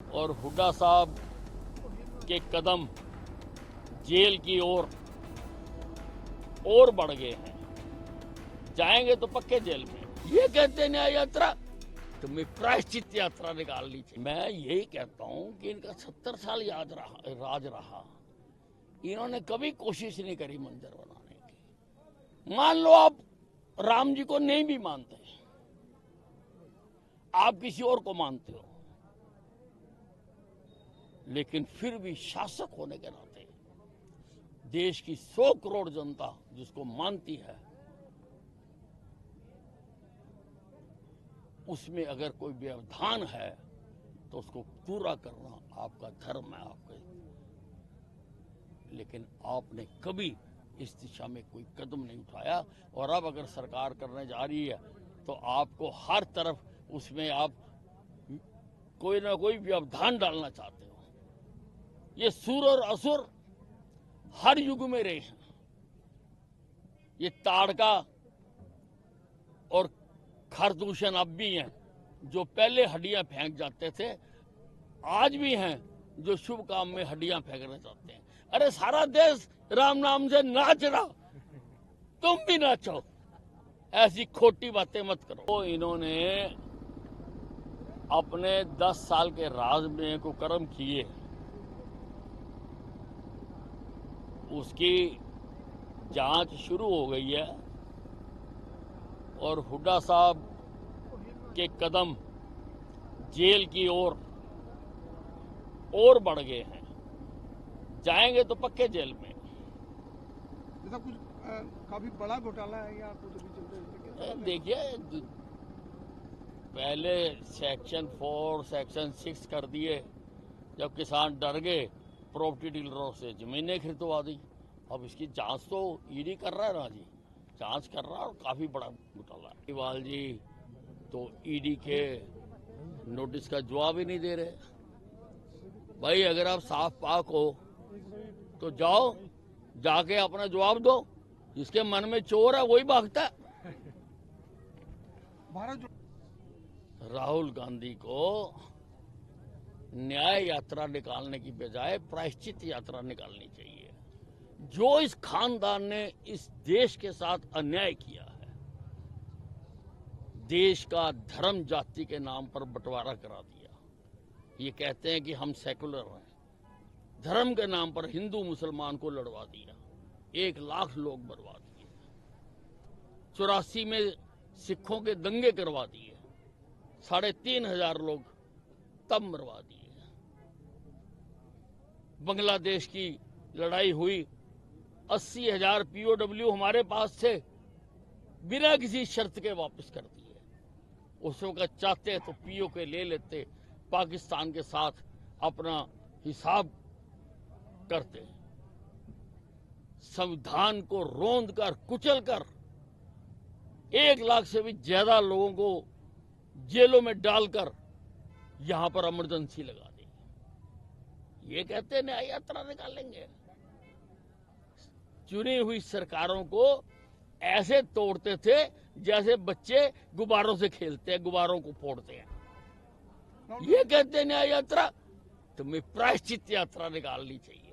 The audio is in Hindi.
और हुड्डा साहब के कदम जेल की ओर और बढ़ गए हैं। जाएंगे तो पक्के जेल में। ये कहते हैं न्याय यात्रा, तुम्हें प्रायश्चित यात्रा निकालनी चाहिए। मैं यही कहता हूं कि इनका 70 साल राज रहा, इन्होंने कभी कोशिश नहीं करी मंदिर बनाने की। मान लो आप राम जी को नहीं भी मानते, आप किसी और को मानते हो, लेकिन फिर भी शासक होने के नाते देश की 100 करोड़ जनता जिसको मानती है, उसमें अगर कोई व्यवधान है तो उसको पूरा करना आपका धर्म है आपका। लेकिन आपने कभी इस दिशा में कोई कदम नहीं उठाया, और अब अगर सरकार करने जा रही है तो आपको हर तरफ उसमें आप कोई ना कोई व्यवधान डालना चाहते हो। ये सुर और असुर हर युग में रहे हैं। ये ताड़का और खरदूषण अब भी हैं, जो पहले हड्डियां फेंक जाते थे, आज भी हैं जो शुभ काम में हड्डियां फेंकना चाहते हैं। अरे सारा देश राम नाम से नाच रहा, तुम भी नाचो। ऐसी खोटी बातें मत करो। तो इन्होंने अपने 10 साल के राज में कुकर्म किए, उसकी जांच शुरू हो गई है, और हुड्डा साहब के कदम जेल की ओर और बढ़ गए हैं। जाएंगे तो पक्के जेल में। जैसा कुछ काफी बड़ा घोटाला है या कुछ अभी चलते हैं? देखिए, पहले सेक्शन 4 सेक्शन 6 कर दिए, जब किसान डर गए, प्रॉपर्टी डीलरों से जमीनें खरीदवा दी। अब इसकी जांच तो ईडी कर रहा है ना जी, जांच कर रहा है, और काफी बड़ा घोटाला है। केजरीवाल जी तो ईडी के नोटिस का जवाब ही नहीं दे रहे। भाई अगर आप साफ पाक हो तो जाओ, जाके अपना जवाब दो। जिसके मन में चोर है वही भागता है। भारत राहुल गांधी को न्याय यात्रा निकालने की बजाय प्रायश्चित यात्रा निकालनी चाहिए। जो इस खानदान ने इस देश के साथ अन्याय किया है, देश का धर्म जाति के नाम पर बंटवारा करा दिया। ये कहते हैं कि हम सेकुलर हैं, धर्म के नाम पर हिंदू मुसलमान को लड़वा दिया, 1 लाख लोग मरवा दिए, 84 में सिखों के दंगे करवा दिए, 3,500 लोग तब मरवा दिए। बांग्लादेश की लड़ाई हुई, 80,000 POW हमारे पास थे, बिना किसी शर्त के वापस कर दिए। उस वक्त चाहते तो POK ले लेते, पाकिस्तान के साथ अपना हिसाब करते। संविधान को रोंद कर कुचल कर 1 लाख से भी ज्यादा लोगों को जेलों में डालकर यहां पर इमरजेंसी लगा दी। ये कहते हैं न्याय यात्रा निकालेंगे। चुनी हुई सरकारों को ऐसे तोड़ते थे जैसे बच्चे गुब्बारों से खेलते हैं, गुब्बारों को फोड़ते हैं। ये कहते हैं न्याय यात्रा, तुम्हें प्रायश्चित यात्रा निकालनी चाहिए।